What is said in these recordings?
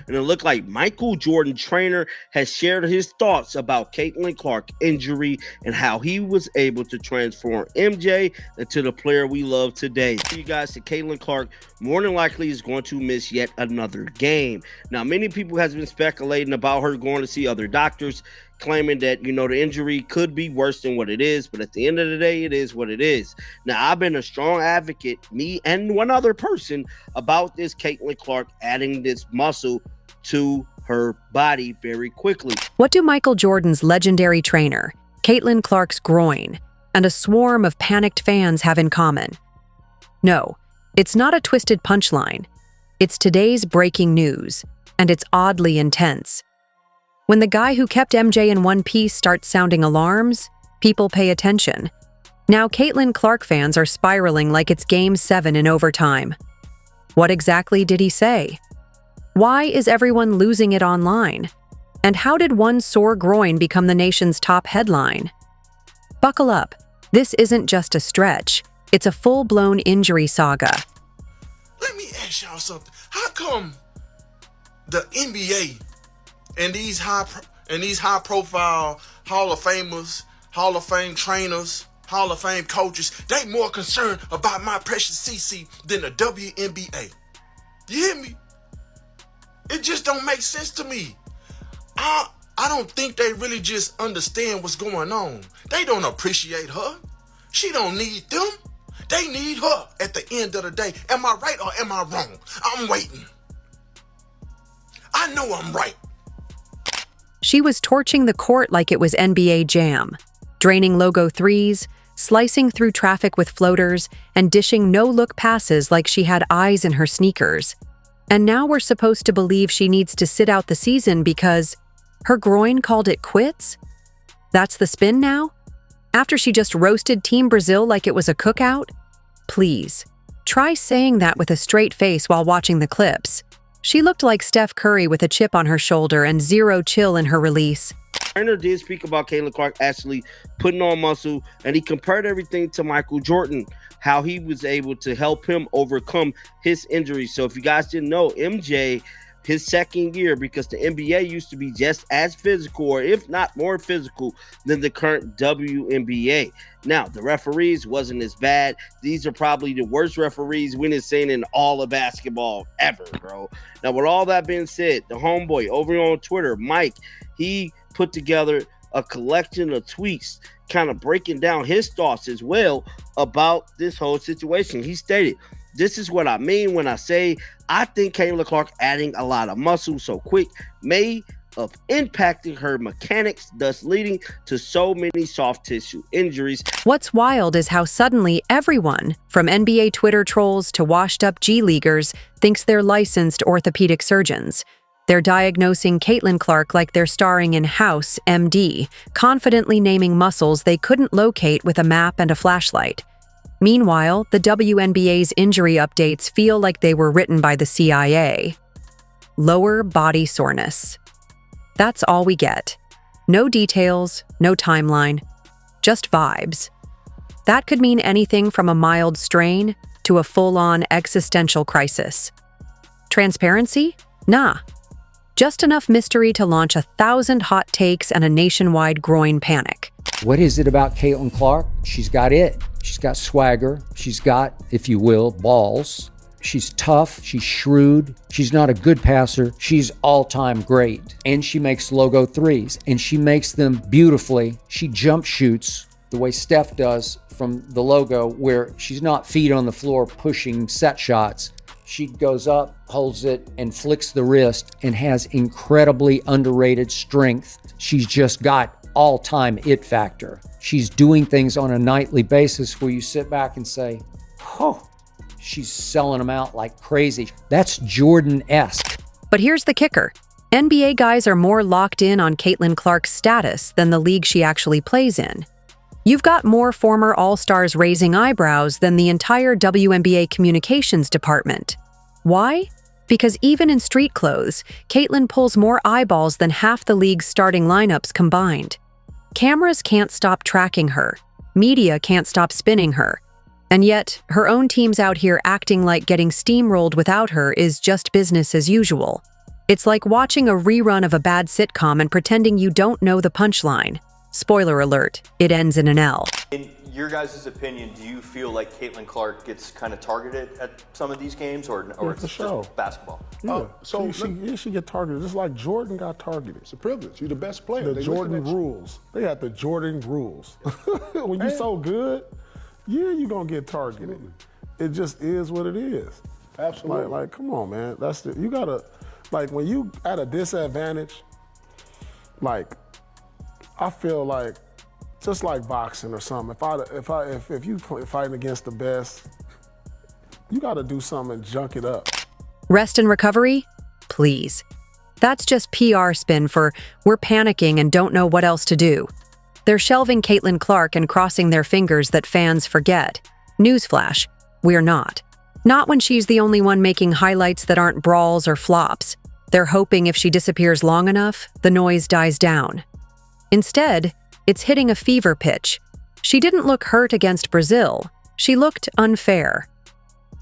And it looked like Michael Jordan trainer has shared his thoughts about Caitlyn Clark injury and how he was able to transform MJ into the player we love today. You guys, that Caitlyn Clark more than likely is going to miss yet another game. Now, many people has been speculating about her going to see other doctors, claiming that, the injury could be worse than what it is, but at the end of the day, it is what it is. Now, I've been a strong advocate, me and one other person, about this Caitlyn Clark adding this muscle to her body very quickly. What do Michael Jordan's legendary trainer, Caitlyn Clark's groin, and a swarm of panicked fans have in common? No, it's not a twisted punchline. It's today's breaking news, and it's oddly intense. When the guy who kept MJ in one piece starts sounding alarms, people pay attention. Now Caitlyn Clark fans are spiraling like it's Game 7 in overtime. What exactly did he say? Why is everyone losing it online? And how did one sore groin become the nation's top headline? Buckle up. This isn't just a stretch. It's a full-blown injury saga. Let me ask y'all something. How come the NBA and these high profile Hall of Famers, Hall of Fame trainers, Hall of Fame coaches, they more concerned about my precious CC than the WNBA? You hear me? It just don't make sense to me. I don't think they really just understand what's going on. They don't appreciate her. She don't need them. They need her at the end of the day. Am I right or am I wrong? I'm waiting. I know I'm right. She was torching the court like it was NBA Jam, draining logo threes, slicing through traffic with floaters, and dishing no-look passes like she had eyes in her sneakers. And now we're supposed to believe she needs to sit out the season because her groin called it quits? That's the spin now? After she just roasted Team Brazil like it was a cookout? Please, try saying that with a straight face while watching the clips. She looked like Steph Curry with a chip on her shoulder and zero chill in her release. Trainer did speak about Caitlyn Clark actually putting on muscle, and he compared everything to Michael Jordan, how he was able to help him overcome his injuries. So if you guys didn't know, MJ, his second year, because the NBA used to be just as physical, or if not more physical, than the current WNBA. Now, the referees wasn't as bad. These are probably the worst referees we've seen in all of basketball ever, bro. Now, with all that being said, the homeboy over on Twitter, Mike, he put together a collection of tweets kind of breaking down his thoughts as well about this whole situation. He stated, "This is what I mean when I say I think Caitlyn Clark adding a lot of muscle so quick may have impacting her mechanics, thus leading to so many soft tissue injuries." What's wild is how suddenly everyone, from NBA Twitter trolls to washed-up G-Leaguers, thinks they're licensed orthopedic surgeons. They're diagnosing Caitlyn Clark like they're starring in House, MD, confidently naming muscles they couldn't locate with a map and a flashlight. Meanwhile, the WNBA's injury updates feel like they were written by the CIA. Lower body soreness. That's all we get. No details, no timeline, just vibes. That could mean anything from a mild strain to a full-on existential crisis. Transparency? Nah. Just enough mystery to launch 1,000 hot takes and a nationwide groin panic. What is it about Caitlyn Clark? She's got it. She's got swagger. She's got, if you will, balls. She's tough. She's shrewd. She's not a good passer. She's all-time great. And she makes logo threes. And she makes them beautifully. She jump shoots the way Steph does from the logo, where she's not feet on the floor pushing set shots. She goes up, holds it, and flicks the wrist, and has incredibly underrated strength. She's just got all-time it factor. She's doing things on a nightly basis where you sit back and say, oh, she's selling them out like crazy. That's Jordanesque. But here's the kicker. NBA guys are more locked in on Caitlyn Clark's status than the league she actually plays in. You've got more former All-Stars raising eyebrows than the entire WNBA communications department. Why? Because even in street clothes, Caitlyn pulls more eyeballs than half the league's starting lineups combined. Cameras can't stop tracking her. Media can't stop spinning her. And yet, her own team's out here acting like getting steamrolled without her is just business as usual. It's like watching a rerun of a bad sitcom and pretending you don't know the punchline. Spoiler alert, it ends in an L. In your guys' opinion, do you feel like Caitlyn Clark gets kind of targeted at some of these games, or it's just basketball? Yeah, she get targeted just like Jordan got targeted. It's a privilege. You're the best player. The Jordan rules. They had the Jordan rules. When you're so good, you're gonna get targeted. Absolutely. It just is what it is. Absolutely. Like come on, man. You gotta, like, when you at a disadvantage, like, I feel like, just like boxing or something, if you fighting against the best, you gotta do something and junk it up. Rest and recovery? Please. That's just PR spin for we're panicking and don't know what else to do. They're shelving Caitlyn Clark and crossing their fingers that fans forget. Newsflash, we're not. Not when she's the only one making highlights that aren't brawls or flops. They're hoping if she disappears long enough, the noise dies down. Instead, it's hitting a fever pitch. She didn't look hurt against Brazil. She looked unfair.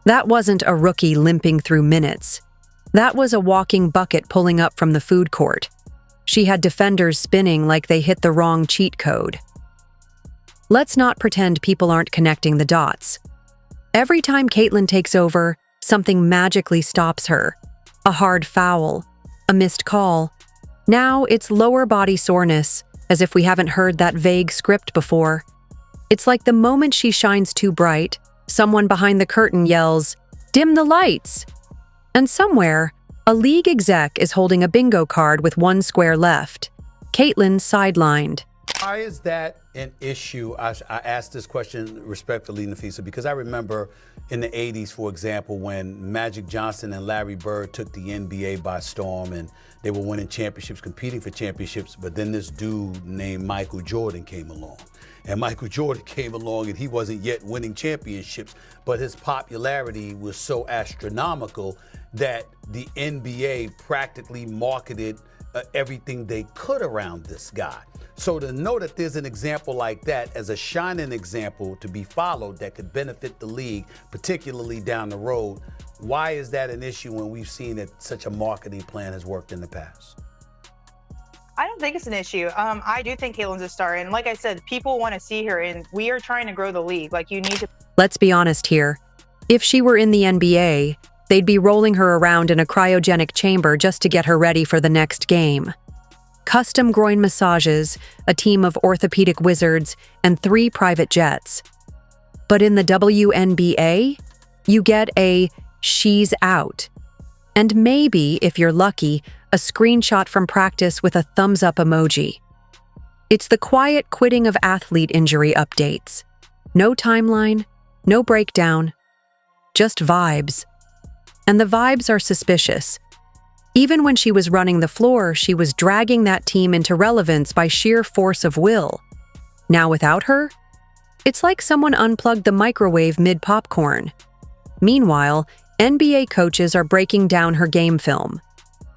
That wasn't a rookie limping through minutes. That was a walking bucket pulling up from the food court. She had defenders spinning like they hit the wrong cheat code. Let's not pretend people aren't connecting the dots. Every time Caitlyn takes over, something magically stops her. A hard foul, a missed call. Now it's lower body soreness, as if we haven't heard that vague script before. It's like the moment she shines too bright, someone behind the curtain yells, "Dim the lights!" And somewhere, a league exec is holding a bingo card with one square left. Caitlyn sidelined. Why is that an issue? I asked this question respectfully, Nafisa, because I remember in the 80s, for example, when Magic Johnson and Larry Bird took the NBA by storm and they were winning championships, competing for championships, but then this dude named Michael Jordan came along. And Michael Jordan came along and he wasn't yet winning championships, but his popularity was so astronomical that the NBA practically marketed everything they could around this guy. So to know that there's an example like that as a shining example to be followed that could benefit the league, particularly down the road, why is that an issue when we've seen that such a marketing plan has worked in the past? I don't think it's an issue. I do think Caitlyn's a star. And like I said, people want to see her, and we are trying to grow the league. Like, you need to. Let's be honest here. If she were in the NBA, they'd be rolling her around in a cryogenic chamber just to get her ready for the next game. Custom groin massages, a team of orthopedic wizards, and 3 private jets. But in the WNBA, you get a "she's out." And maybe, if you're lucky, a screenshot from practice with a thumbs up emoji. It's the quiet quitting of athlete injury updates. No timeline, no breakdown, just vibes. And the vibes are suspicious. Even when she was running the floor, she was dragging that team into relevance by sheer force of will. Now without her, it's like someone unplugged the microwave mid-popcorn. Meanwhile, NBA coaches are breaking down her game film.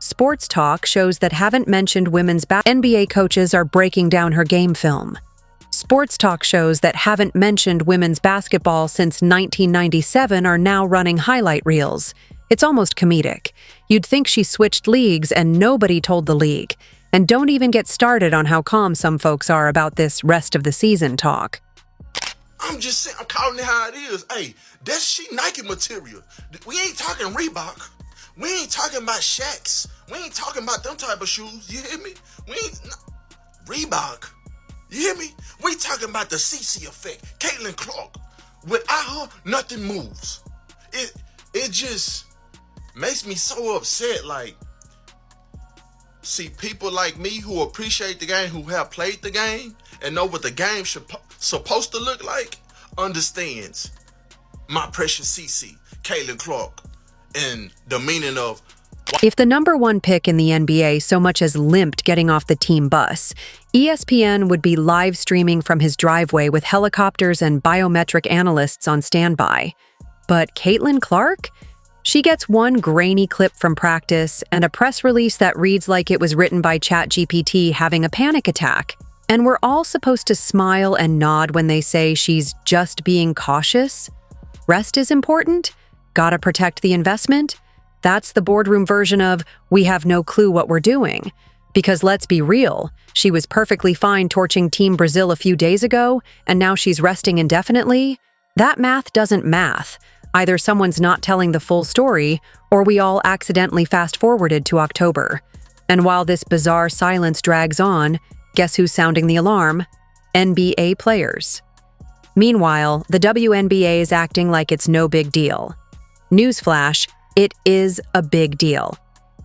Sports Talk shows that haven't mentioned NBA coaches are breaking down her game film. Sports Talk shows that haven't mentioned women's basketball since 1997 are now running highlight reels. It's almost comedic. You'd think she switched leagues and nobody told the league. And don't even get started on how calm some folks are about this rest of the season talk. I'm just saying, I'm calling it how it is. Hey, that's Nike material. We ain't talking Reebok. We ain't talking about Shaqs. We ain't talking about them type of shoes. You hear me? We ain't Reebok. You hear me? We talking about the CC effect. Caitlyn Clark. Without her, nothing moves. It just makes me so upset. Like, see, people like me who appreciate the game, who have played the game, and know what the game supposed to look like, understands my precious CC, Caitlyn Clark, and the meaning of. If the number 1 pick in the NBA so much as limped getting off the team bus, ESPN would be live streaming from his driveway with helicopters and biometric analysts on standby. But Caitlyn Clark? She gets one grainy clip from practice and a press release that reads like it was written by ChatGPT having a panic attack. And we're all supposed to smile and nod when they say she's just being cautious? Rest is important? Gotta protect the investment? That's the boardroom version of, we have no clue what we're doing. Because let's be real, she was perfectly fine torching Team Brazil a few days ago, and now she's resting indefinitely? That math doesn't math. Either someone's not telling the full story, or we all accidentally fast-forwarded to October. And while this bizarre silence drags on, guess who's sounding the alarm? NBA players. Meanwhile, the WNBA is acting like it's no big deal. Newsflash, it is a big deal.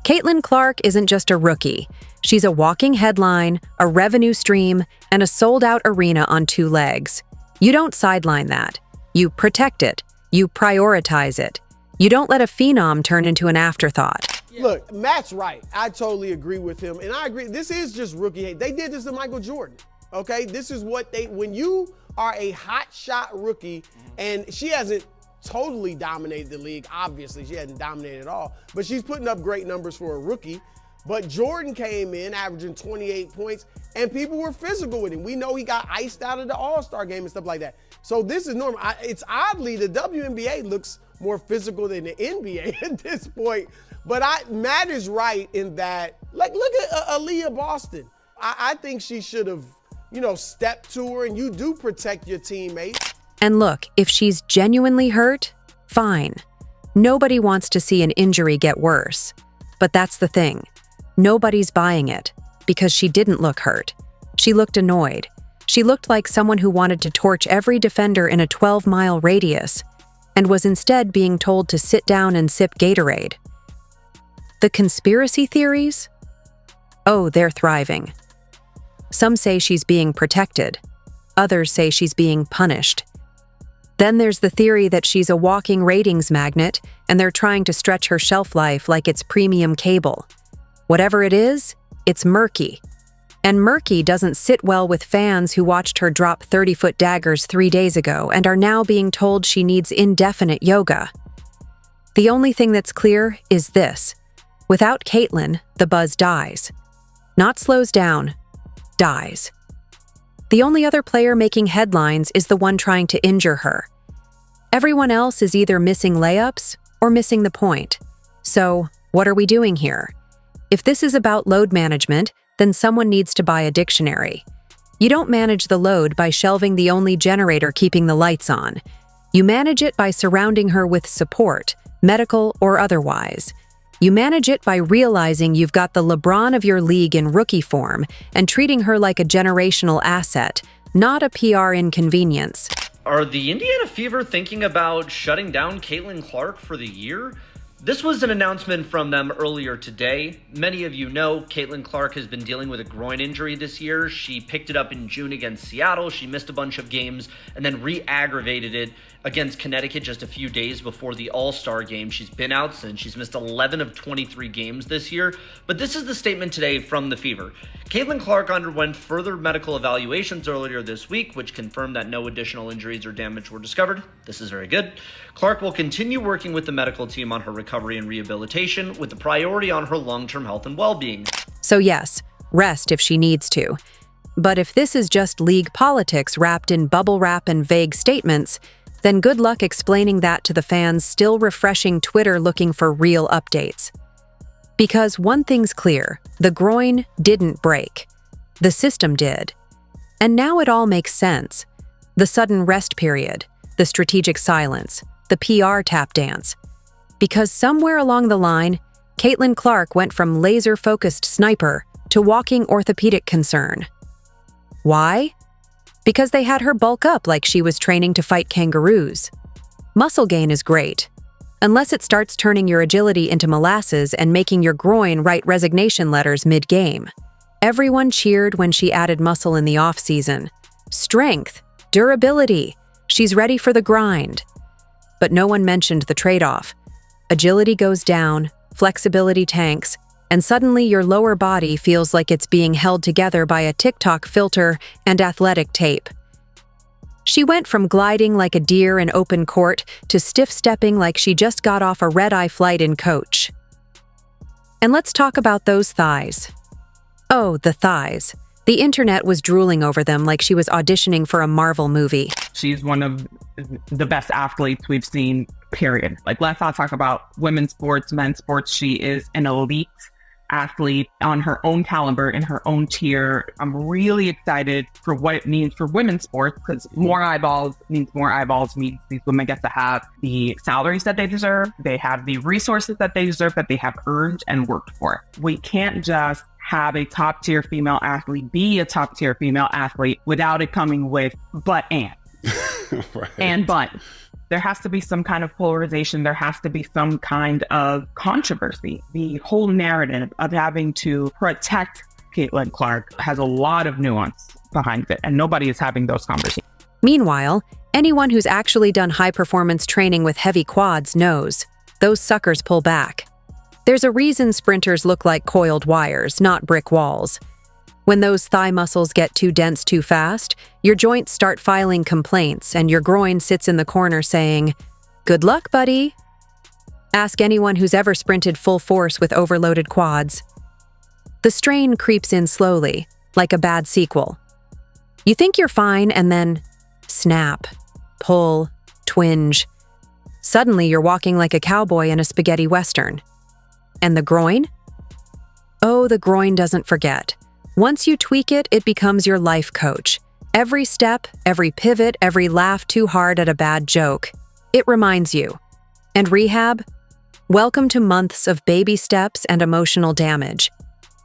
Caitlyn Clark isn't just a rookie. She's a walking headline, a revenue stream, and a sold-out arena on two legs. You don't sideline that. You protect it. You prioritize it. You don't let a phenom turn into an afterthought. Look, Matt's right. I totally agree with him. And I agree, this is just rookie hate. They did this to Michael Jordan, okay? This is what when you are a hot shot rookie, and she hasn't totally dominated the league, obviously. She hasn't dominated at all, but she's putting up great numbers for a rookie. But Jordan came in averaging 28 points, and people were physical with him. We know he got iced out of the All-Star game and stuff like that. So this is normal. It's oddly, the WNBA looks more physical than the NBA at this point. But Matt is right in that, like, look at Aaliyah Boston. I think she should have, stepped to her, and you do protect your teammates. And look, if she's genuinely hurt, fine. Nobody wants to see an injury get worse. But that's the thing. Nobody's buying it, because she didn't look hurt. She looked annoyed. She looked like someone who wanted to torch every defender in a 12-mile radius, and was instead being told to sit down and sip Gatorade. The conspiracy theories? Oh, they're thriving. Some say she's being protected. Others say she's being punished. Then there's the theory that she's a walking ratings magnet, and they're trying to stretch her shelf life like it's premium cable. Whatever it is, it's murky. And murky doesn't sit well with fans who watched her drop 30-foot daggers 3 days ago and are now being told she needs indefinite yoga. The only thing that's clear is this. Without Caitlyn, the buzz dies. Not slows down, dies. The only other player making headlines is the one trying to injure her. Everyone else is either missing layups or missing the point. So, what are we doing here? If this is about load management, then someone needs to buy a dictionary. You don't manage the load by shelving the only generator keeping the lights on. You manage it by surrounding her with support, medical or otherwise. You manage it by realizing you've got the LeBron of your league in rookie form and treating her like a generational asset, not a PR inconvenience. Are the Indiana Fever thinking about shutting down Caitlyn Clark for the year? This was an announcement from them earlier today. Many of you know Caitlyn Clark has been dealing with a groin injury this year. She picked it up in June against Seattle. She missed a bunch of games and then re-aggravated it against Connecticut just a few days before the All-Star game. She's been out since. She's missed 11 of 23 games this year. But this is the statement today from the Fever. Caitlyn Clark underwent further medical evaluations earlier this week, which confirmed that no additional injuries or damage were discovered. This is very good. Clark will continue working with the medical team on her recovery and rehabilitation, with the priority on her long-term health and well-being. So yes, rest if she needs to. But if this is just league politics wrapped in bubble wrap and vague statements, then good luck explaining that to the fans still refreshing Twitter looking for real updates. Because one thing's clear, the groin didn't break. The system did. And now it all makes sense. The sudden rest period, the strategic silence, the PR tap dance. Because somewhere along the line, Caitlyn Clark went from laser-focused sniper to walking orthopedic concern. Why? Because they had her bulk up like she was training to fight kangaroos. Muscle gain is great, unless it starts turning your agility into molasses and making your groin write resignation letters mid-game. Everyone cheered when she added muscle in the off-season. Strength, durability, she's ready for the grind. But no one mentioned the trade-off. Agility goes down, flexibility tanks, and suddenly your lower body feels like it's being held together by a TikTok filter and athletic tape. She went from gliding like a deer in open court to stiff-stepping like she just got off a red-eye flight in coach. And let's talk about those thighs. Oh, the thighs. The internet was drooling over them like she was auditioning for a Marvel movie. She's one of the best athletes we've seen period. Like, let's not talk about women's sports, men's sports. She is an elite athlete on her own caliber, in her own tier. I'm really excited for what it means for women's sports, because more eyeballs means these women get to have the salaries that they deserve. They have the resources that they deserve, that they have earned and worked for. We can't just have a top tier female athlete be a top tier female athlete without it coming with but and. Right. And but. There has to be some kind of polarization. There has to be some kind of controversy. The whole narrative of having to protect Caitlyn Clark has a lot of nuance behind it, and nobody is having those conversations. Meanwhile, anyone who's actually done high-performance training with heavy quads knows those suckers pull back. There's a reason sprinters look like coiled wires, not brick walls. When those thigh muscles get too dense too fast, your joints start filing complaints and your groin sits in the corner saying, "Good luck, buddy." Ask anyone who's ever sprinted full force with overloaded quads. The strain creeps in slowly, like a bad sequel. You think you're fine, and then snap, pull, twinge. Suddenly you're walking like a cowboy in a spaghetti western. And the groin? Oh, the groin doesn't forget. Once you tweak it, it becomes your life coach. Every step, every pivot, every laugh too hard at a bad joke. It reminds you. And rehab? Welcome to months of baby steps and emotional damage.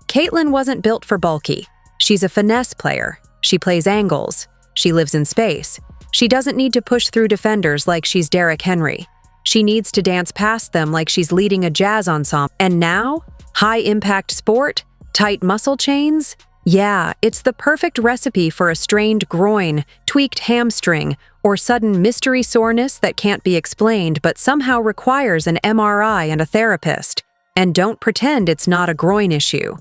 Caitlyn wasn't built for bulky. She's a finesse player. She plays angles. She lives in space. She doesn't need to push through defenders like she's Derrick Henry. She needs to dance past them like she's leading a jazz ensemble. And now, high-impact sport? Tight muscle chains? Yeah, it's the perfect recipe for a strained groin, tweaked hamstring, or sudden mystery soreness that can't be explained but somehow requires an MRI and a therapist. And don't pretend it's not a groin issue.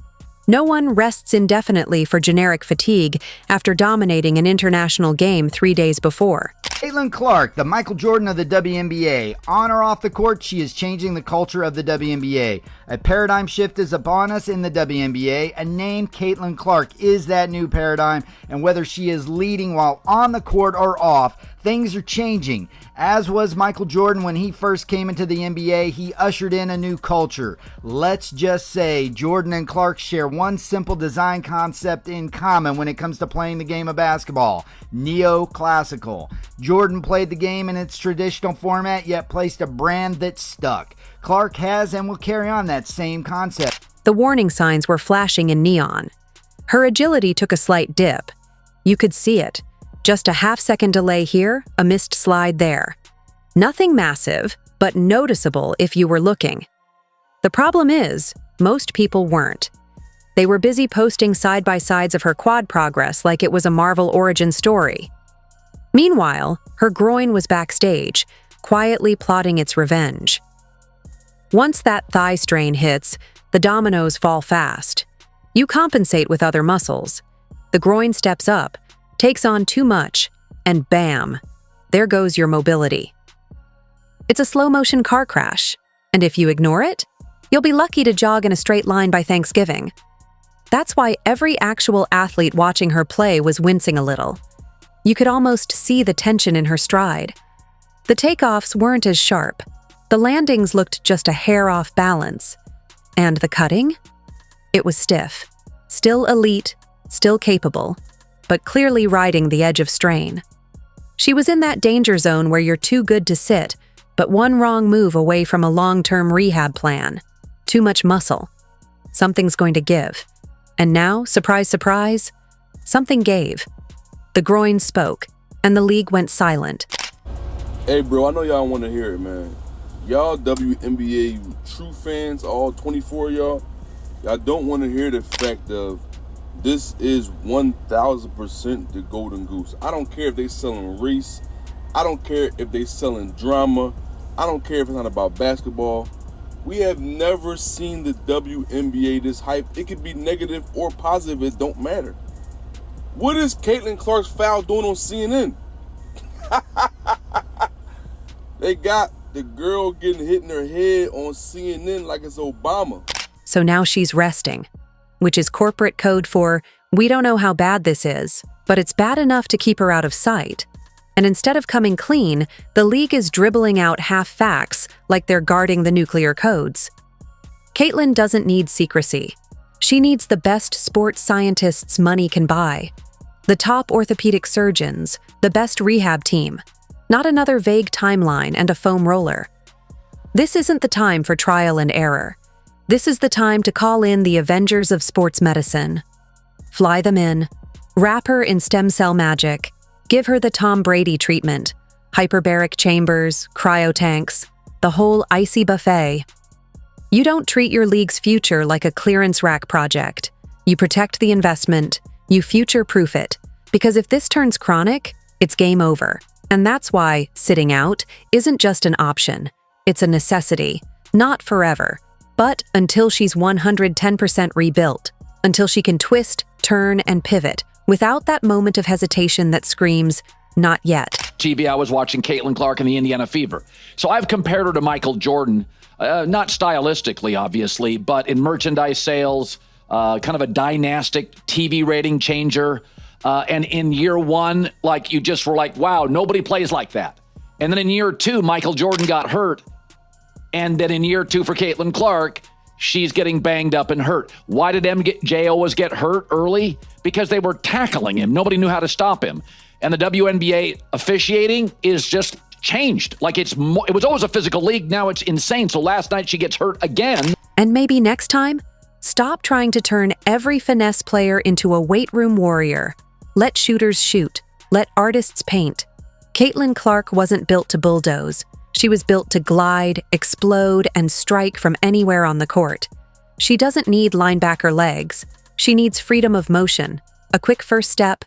No one rests indefinitely for generic fatigue after dominating an international game 3 days before. Caitlyn Clark, the Michael Jordan of the WNBA. On or off the court, she is changing the culture of the WNBA. A paradigm shift is upon us in the WNBA. A name, Caitlyn Clark, is that new paradigm, and whether she is leading while on the court or off, things are changing. As was Michael Jordan when he first came into the NBA, he ushered in a new culture. Let's just say Jordan and Clark share one simple design concept in common when it comes to playing the game of basketball: neoclassical. Jordan played the game in its traditional format, yet placed a brand that stuck. Clark has and will carry on that same concept. The warning signs were flashing in neon. Her agility took a slight dip. You could see it. Just a half-second delay here, a missed slide there. Nothing massive, but noticeable if you were looking. The problem is, most people weren't. They were busy posting side-by-sides of her quad progress like it was a Marvel origin story. Meanwhile, her groin was backstage, quietly plotting its revenge. Once that thigh strain hits, the dominoes fall fast. You compensate with other muscles. The groin steps up, takes on too much, and bam, there goes your mobility. It's a slow-motion car crash, and if you ignore it, you'll be lucky to jog in a straight line by Thanksgiving. That's why every actual athlete watching her play was wincing a little. You could almost see the tension in her stride. The takeoffs weren't as sharp. The landings looked just a hair off balance. And the cutting? It was stiff. Still elite, still capable, but clearly riding the edge of strain. She was in that danger zone where you're too good to sit, but one wrong move away from a long-term rehab plan. Too much muscle. Something's going to give. And now, surprise, surprise, something gave. The groin spoke, and the league went silent. Hey, bro, I know y'all want to hear it, man. Y'all WNBA true fans, all 24 of y'all don't want to hear the fact of this is 1,000% the golden goose. I don't care if they selling race. I don't care if they selling drama. I don't care if it's not about basketball. We have never seen the WNBA this hype. It could be negative or positive. It don't matter. What is Caitlyn Clark's foul doing on CNN? They got the girl getting hit in her head on CNN like it's Obama. So now she's resting, which is corporate code for, we don't know how bad this is, but it's bad enough to keep her out of sight. And instead of coming clean, the league is dribbling out half facts like they're guarding the nuclear codes. Caitlyn doesn't need secrecy. She needs the best sports scientists money can buy. The top orthopedic surgeons, the best rehab team, not another vague timeline and a foam roller. This isn't the time for trial and error. This is the time to call in the Avengers of sports medicine. Fly them in, wrap her in stem cell magic, give her the Tom Brady treatment, hyperbaric chambers, cryotanks, the whole icy buffet. You don't treat your league's future like a clearance rack project. You protect the investment, you future-proof it, because if this turns chronic, it's game over. And that's why sitting out isn't just an option. It's a necessity, not forever, but until she's 110% rebuilt, until she can twist, turn, and pivot without that moment of hesitation that screams, not yet. TV, I was watching Caitlyn Clark in the Indiana Fever. So I've compared her to Michael Jordan, not stylistically, obviously, but in merchandise sales, kind of a dynastic TV rating changer. And in year one, like you just were like, wow, nobody plays like that. And then in year two, Michael Jordan got hurt. And then in year two for Caitlyn Clark, she's getting banged up and hurt. Why did MJ always get hurt early? Because they were tackling him. Nobody knew how to stop him. And the WNBA officiating is just changed. Like it was always a physical league. Now it's insane. So last night she gets hurt again. And maybe next time, stop trying to turn every finesse player into a weight room warrior. Let shooters shoot. Let artists paint. Caitlyn Clark wasn't built to bulldoze. She was built to glide, explode, and strike from anywhere on the court. She doesn't need linebacker legs. She needs freedom of motion, a quick first step,